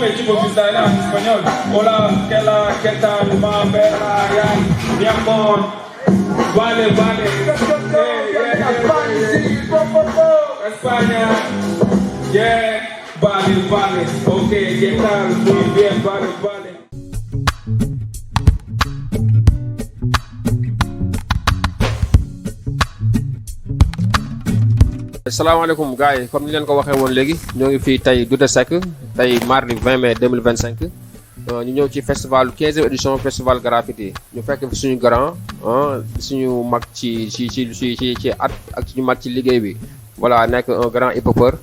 suave, tipo freestyle en español. Hola, ¿qué tal? Ma bella, ya, mi amor. Vale. España. Yeah, vale. Ok, ¿qué tal? Muy bien, vale. Asalaamaaleykum gars yi comme ni leen ko waxee woon léegi ñoo ngi fii tey Douta Seck tey mardi 20 mai 2025 ñu ñëw ci festival 15e édition festival graffiti ñu fekk fi suñu grand suñu mag ci at ak suñu mag ci liggéey bi voilà nekk un grand hip-hopeur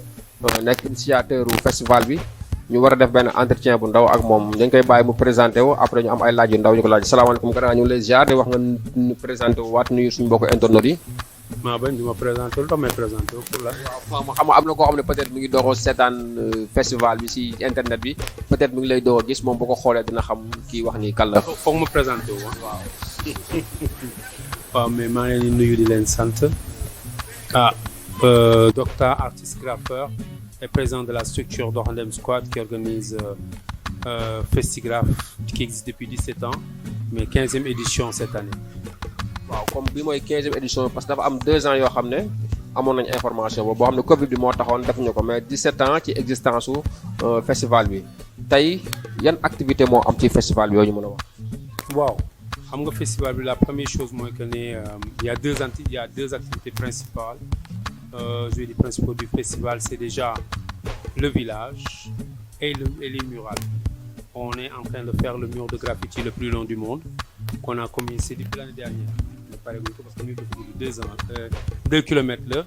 nekk initiateur u festival bi ñu war a def benn entretien bu ndaw ak moom dañ koy bàyyi mu présenté wu après ñu am ay laaj yu ndaw ñu ko laaj salaamaaleykum grand ñu ngi lay ziar di wax nga ñu présenté wu waat nuyu suñu mbokku internautes yi. maa bañ di ma présenté lu tax may présenté pour la. waaw xam nga am na koo xam ne peut-être mi ngi doog a seetaan festival bi ci internet bi peut-être mi ngi lay doog a gis moom bu ko xoolee dina xam kii wax ni kan la. foog ma présenté wu waaw. waaw mais maa ngi leen di nuyu di leen sant docteur artiste graffeur et président de la structure Doxandem Squad qui organise Festigraph qui existe depuis 17 ans mais 15e édition cette année. waaw comme bi mooy 15e édition parce que dafa am 2 ans yoo xam ne amoon nañu information boo xam ne Covid bi moo taxoon defuñu ko mais 17 ans ci existence su festival bi tey yan activité moo am ci festival bi yooyu ñu mën a wax. waaw xam nga festival bi la première chose mooy que ne il y a deux activités principales les principaux du festival c'est déjà le village et les murales. On est en train de faire le mur de graffiti le plus long du monde qu'on a commencé depuis l'année dernière. Parce que nous depuis 2 kilomètres là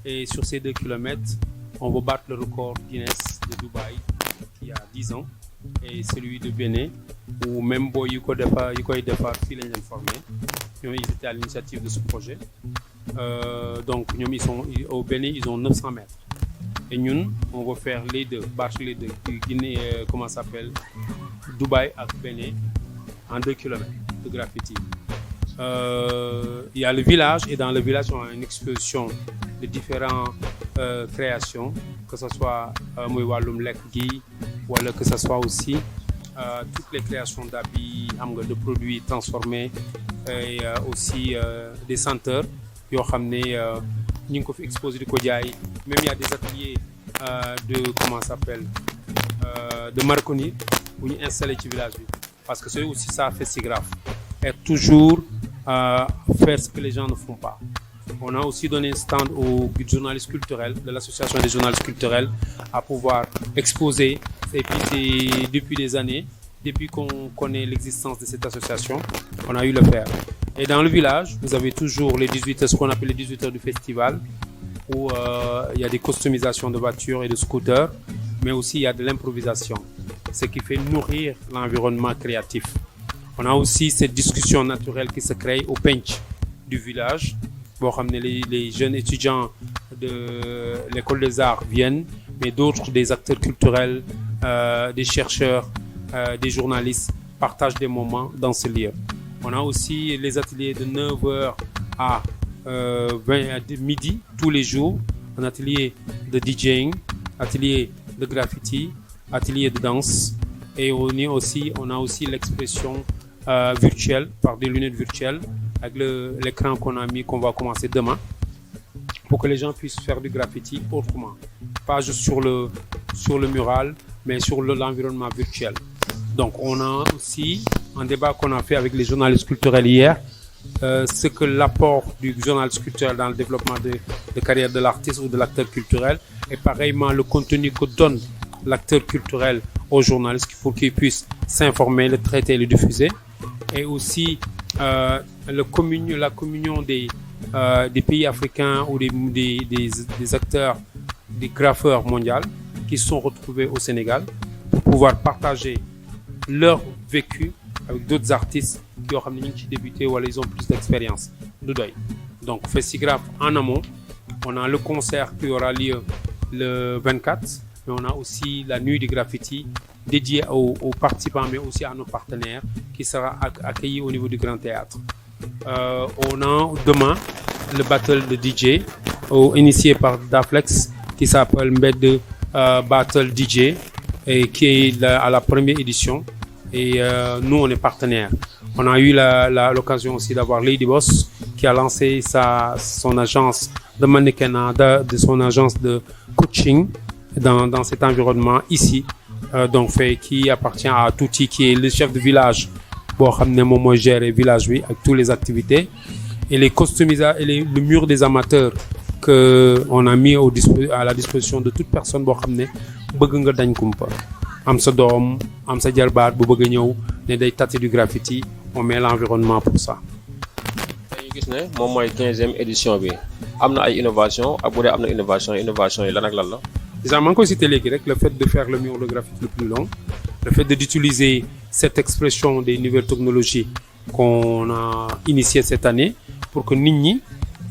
et sur ces 2 kilomètres on va battre le record Guinness de Dubaï il y a 10 ans et celui de Bénin où même boy yu koy defar fii lañ leen formé ñoom ils étaient à l'initiative de ce projet donc ñoom ils sont au Bénin ils ont 900 mètres et ñun on va faire les deux battre les deux Guinée comment ça s'appelle Dubaï ak Bénin en 2 kilomètres de graffiti. Il y a le village et dans le village on a une exposition de différentes créations que ce soit muy wàllum lekk gi wala que ce soit aussi toutes les créations d'habits xam nga de produits transformés et aussi des senteurs yoo xam ne ñu ngi ko fi exposé di ko jaay même il y a des ateliers de comment ça s'appelle de marconi bu ñu installé ci village bi parce que c'est aussi ça Festigraph être toujours faire ce que les gens ne font pas. On a aussi donné un stand aux journalistes culturels de l'association des journalistes culturels à pouvoir exposer et puis c'est depuis des années depuis qu'on connaît l'existence de cette association on a eu le faire. Et dans le village vous avez toujours les 18 heures ce qu'on appelle les 18 heures du festival où il y a des customisations de voitures et de scooters mais aussi il y a de l'improvisation ce qui fait nourrir l'environnement créatif. On a aussi cette discussion naturelle qui se crée au penc du village boo xam ne les jeunes étudiants de l'école des arts viennent mais d'autres des acteurs culturels des chercheurs des journalistes partagent des moments dans ce lieu. On a aussi les ateliers de 9h à midi tous les jours un atelier de DJing, atelier de graffiti, atelier de danse et on a aussi l'expression virtuelle par des lunettes virtuelles avec l'écran qu'on a mis qu'on va commencer demain pour que les gens puissent faire du graffiti autrement pas juste sur le mural mais sur l'environnement virtuel. Donc on a aussi un débat qu'on a fait avec les journalistes culturels hier ce que l'apport du journaliste culturel dans le développement de carrière de l'artiste ou de l'acteur culturel et pareillement le contenu que donne l'acteur culturel aux journalistes pour qu'ils puissent s'informer, le traiter, le diffuser et aussi la communion des pays africains ou des acteurs, des graffeurs mondiaux qui se sont retrouvés au Sénégal pour pouvoir partager leur vécu avec d'autres artistes qui ont débuté ou ils ont plus d'expérience. Donc Festigraph en amont, on a le concert qui aura lieu le 24 mais on a aussi la nuit du graffiti dédiée aux participants mais aussi à nos partenaires qui sera accueilli au niveau du Grand Théâtre. On a demain le battle de DJ initié par Daflex qui s'appelle Mbed Battle DJ et qui est à la première édition. Et nous, on est partenaires. On a eu l'occasion aussi d'avoir Lady Boss qui a lancé son agence de mannequinat, de son agence de coaching dans cet environnement ici. Donc, qui appartient à Touti, qui est le chef de village. Bon, moi, gérer village, oui, avec toutes les activités. Et les customisations, et le mur des amateurs que on a mis à la disposition de toute personne, bon, bëgg nga dañ kumpa. Am sa doom, am sa jarbaat bu bëgg ñëw ne day tâter du graffiti, on met l'environnement pour ça. Ñu gis ne moom mooy 15e édition bi. Am na ay innovation, ak bu dee am na innovation yi lan ak lan la. Déjà, maa ngi koy cité léegi rek, le fait de faire le mur de graffiti le plus long, le fait d'utiliser cette expression des nouvelles technologies qu'on a initié cette année pour que nit ñi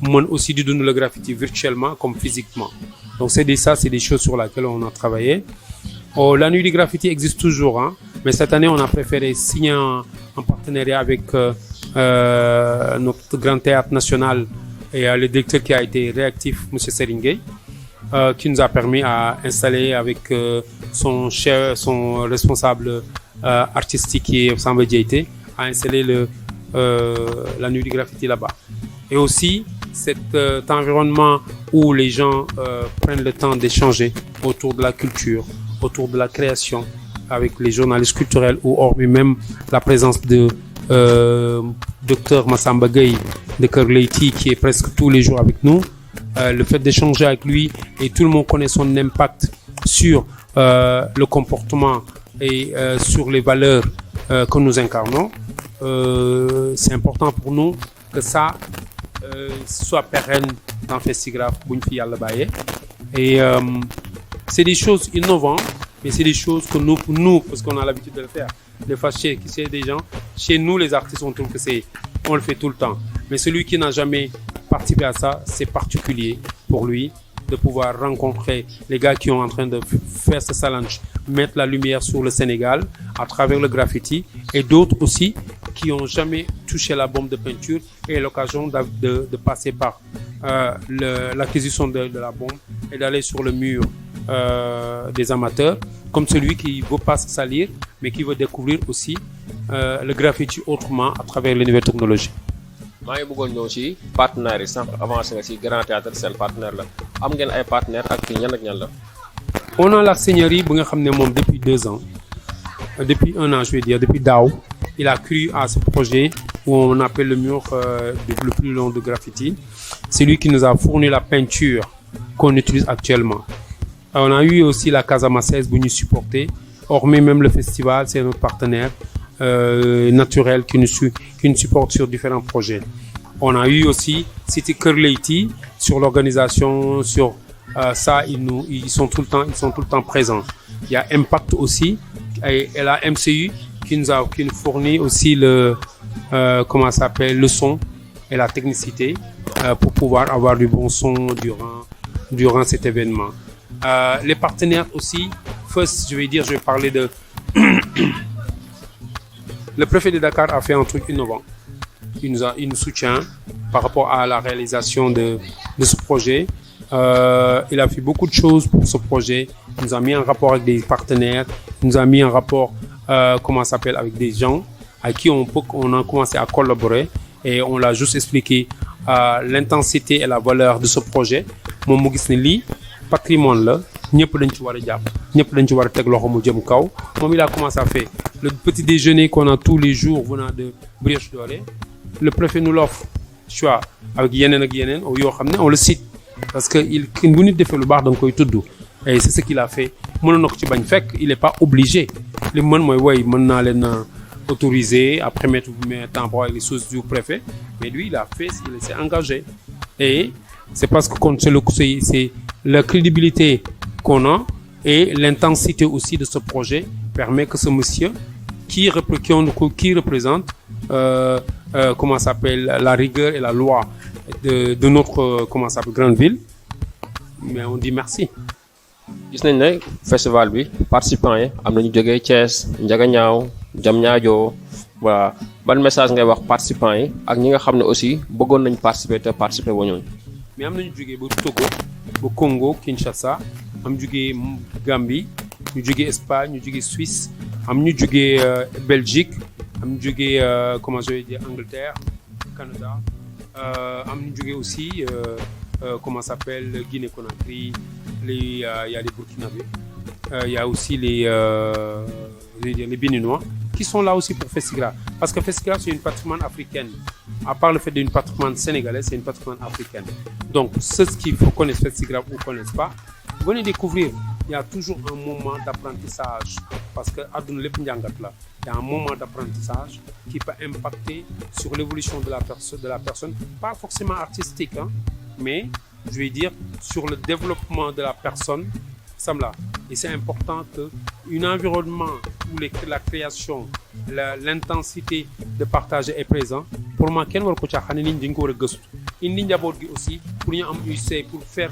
mën aussi di dund le graffiti virtuellement comme physiquement. Donc c'est des choses sur lesquelles on a travaillé. Oh, la nuit du graffiti existe toujours, hein, mais cette année on a préféré signer un partenariat avec notre grand théâtre national et le directeur qui a été réactif, M. Seringay, qui nous a permis à installer avec son responsable artistique qui est Samba Diaité, à installer la nuit du graffiti là-bas. Et aussi cet environnement où les gens prennent le temps d'échanger autour de la culture, autour de la création, avec les journalistes culturels ou hormis même la présence de Dr Massamba Gueye de Kër Leyti qui est presque tous les jours avec nous. Le fait d'échanger avec lui et tout le monde connaît son impact sur le comportement et sur les valeurs que nous incarnons. C'est important pour nous que ça soit pérenne dans Festigraph et c'est des choses innovantes, mais c'est des choses que nous parce qu'on a l'habitude de le faire, des fois chez des gens, chez nous les artistes on trouve que on le fait tout le temps, mais celui qui n'a jamais participé à ça, c'est particulier pour lui de pouvoir rencontrer les gars qui sont en train de faire ce challenge, mettre la lumière sur le Sénégal à travers le graffiti, et d'autres aussi qui n'ont jamais touché la bombe de peinture et l'occasion de passer par l'acquisition de la bombe et d'aller sur le mur des amateurs, comme celui qui ne veut pas se salir, mais qui veut découvrir aussi le graffiti autrement à travers les nouvelles technologies. maa ngi bëggoon ñëw ci partenaires yi sànq avancé nga ci Grand Théâtre seen partenaire la am ngeen ay partenaires ak ñan ak ñan la. On a la Seigneurie bi nga xam ne moom depuis 2 ans depuis 1 an je vais dire depuis daaw il a cru à ce projet où on appelle le mur le plus long de graffiti. C'est lui qui nous a fourni la peinture qu'on utilise actuellement. On a eu aussi la Casamassaise bu ñu supporter, hormis même le festival, c'est notre partenaire naturel qui nous supporte sur différents projets. On a eu aussi City Kër Leyti sur l'organisation, sur ça ils sont tout le temps présents. Il y a Impact aussi et la MCU qui nous fournit aussi le son et la technicité pour pouvoir avoir du bon son durant cet événement. Les partenaires aussi, je vais parler de le préfet de Dakar a fait un truc innovant. Il nous soutient par rapport à la réalisation de ce projet. Il a fait beaucoup de choses pour ce projet. Il nous a mis en rapport avec des partenaires. Il nous a mis en rapport avec des gens avec qui on a commencé à collaborer. Et on l'a juste expliqué l'intensité et la valeur de ce projet. Moom mu gis ne lii patrimoine la ñëpp dañ ci war a jàpp ñëpp dañ ci war a teg loxo mu jëm kaw. Moom il a commencé à faire le petit déjeuner qu'on a tous les jours venant de Brioche Dorée. Le préfet nous l'offre, tu vois, avec yeneen ak yeneen yoo xam ne on le cite parce que bu nit defee lu baax da nga koy tudd. Et c'est ce qu'il a fait. Mënoon na ko ci bañ fekk il est pas obligé. Li mën mooy mën naa leen autorisé après mettre temps avec les sources du préfet, mais lui il a fait, il s'est engagé et c'est parce que c'est la crédibilité qu'on a et l'intensité aussi de ce projet permet que ce monsieur qui représente la rigueur et la loi de notre grande ville, mais on dit merci. Gis nañ ne festival bi participants yi am nañu jógee Thiès, Ndiaganiao, Diamniadio, voilà. Ban message ngay wax participants yi ak ñi nga xam ne aussi bëggoon nañ participer wuñu. Mais am nañu jógee ba Togo, ba Congo, Kinshasa, am jógee Gambie, ñu jógee Espagne ñu jógee Suisse am ñu jógee Belgique am ñu jógee comment je vais dire Angleterre Canada am ñu jógee aussi comment ça s'appelle Guinée-Conakry il y a les Burkinabés il y a aussi les Béninois qui sont là aussi pour Festigra parce que Festigra c'est une patrimoine africaine à part le fait d'une patrimoine sénégalaise c'est une patrimoine africaine donc ceux qui connaissent Festigra ou ne connaissent pas venez découvrir il y a toujours un moment d'apprentissage parce que àdduna lépp njàngat la il y a un moment d'apprentissage qui peut impacter sur l'évolution de la personne pas forcément artistique hein, mais je vais dire sur le développement de la personne Samla. Et c'est important qu'un environnement où la création, l'intensité de partage est présent. Pour moi, kenn war ko caaxaan nit ñi dañ ko war a gëstu. Indi njaboot gi aussi pour ñu am UC pour faire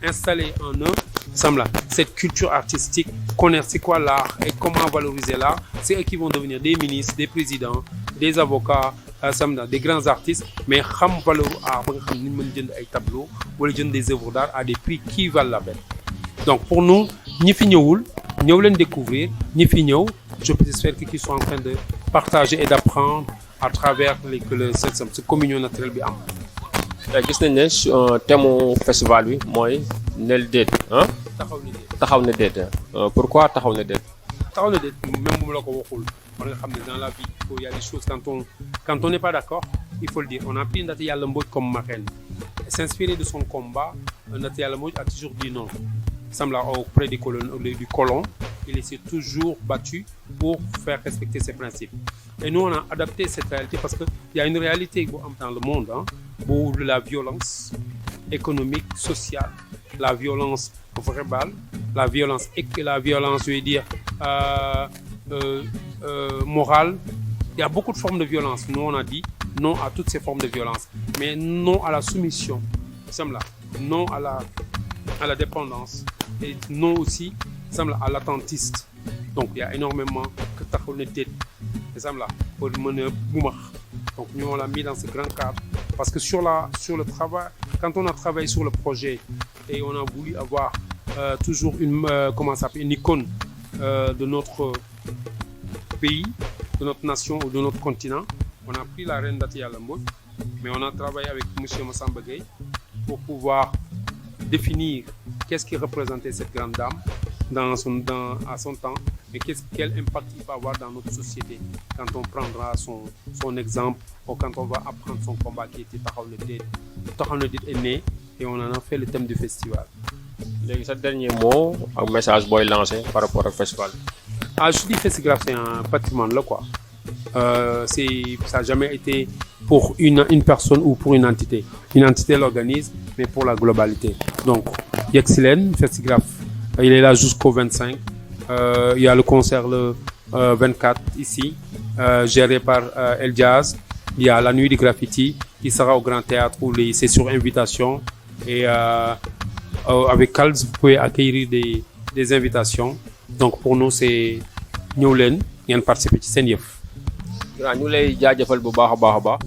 installer en eux Samla cette culture artistique, connaître c'est quoi l'art et comment valoriser l'art. C'est eux qui vont devenir des ministres, des présidents, des avocats. Samla des grands artistes mais xam valeur art ba nga xam ni mën jënd ay tableaux wala jënd des œuvres d'art à des prix qui valent la peine. Donc pour nous ñi fi ñëwul ñëw leen découvrir ñi fi ñëw je peux espérer qu'ils sont en train de partager et d'apprendre à travers ce communion naturelle bi am. gis nañ ne thème festival bi mooy nel déet ah. taxaw na déet pourquoi taxaw na déet. taxaw na déet même bu ma la ko waxul war nga xam ne dans la vie il y a des choses quand on n'est pas d'accord il faut le dire on a pris Ndaté Yalla Mbodj comme marraine s'inspirer de son combat Ndaté Yalla Mbodj a toujours dit non Samla auprès du colon il s'est toujours battu pour faire respecter ses principes et nous on a adapté cette réalité parce que il y a une réalité bu am dans le monde hein bu de la violence économique sociale la violence verbale la violence je veux dire morale. Il y a beaucoup de formes de violence. Nous, on a dit non à toutes ces formes de violence, mais non à la soumission, non à la dépendance, et non aussi à l'attentiste. Donc, il y a énormément que taxaw na déet pour mën a bumax. Donc, nous, on l'a mis dans ce grand cadre. Parce que sur le travail, quand on a travaillé sur le projet et on a voulu avoir toujours une icône de notre pays, de notre nation ou de notre continent, on a pris la reine Ndaté Yalla Mbodj, mais on a travaillé avec M. Massamba Gueye pour pouvoir définir qu'est-ce qui représentait cette grande dame à son temps, et quel impact il va avoir dans notre société quand on prendra son exemple ou quand on va apprendre son combat qui était Taxaw na déet. Taxaw na déet est né et on en a fait le thème du festival. Léegi sa dernier mot ak message booy lancé par rapport au festival. Je dis Festigra c'est un patrimoine là quoi. Ça n'a jamais été pour une personne ou pour une entité. Une entité l'organise, mais pour la globalité. Donc, Yexilen, Festigra, il est là jusqu'au 25. Il y a le concert le 24 ici, géré par El Jazz. Il y a la nuit du graffiti qui sera au Grand Théâtre où c'est sur invitation. Et avec Kals, vous pouvez accueillir des invitations. Donc pour nous c'est ñëw leen ngeen participer ci seen yëf. ñu lay jaajëfal bu baax a baax a baax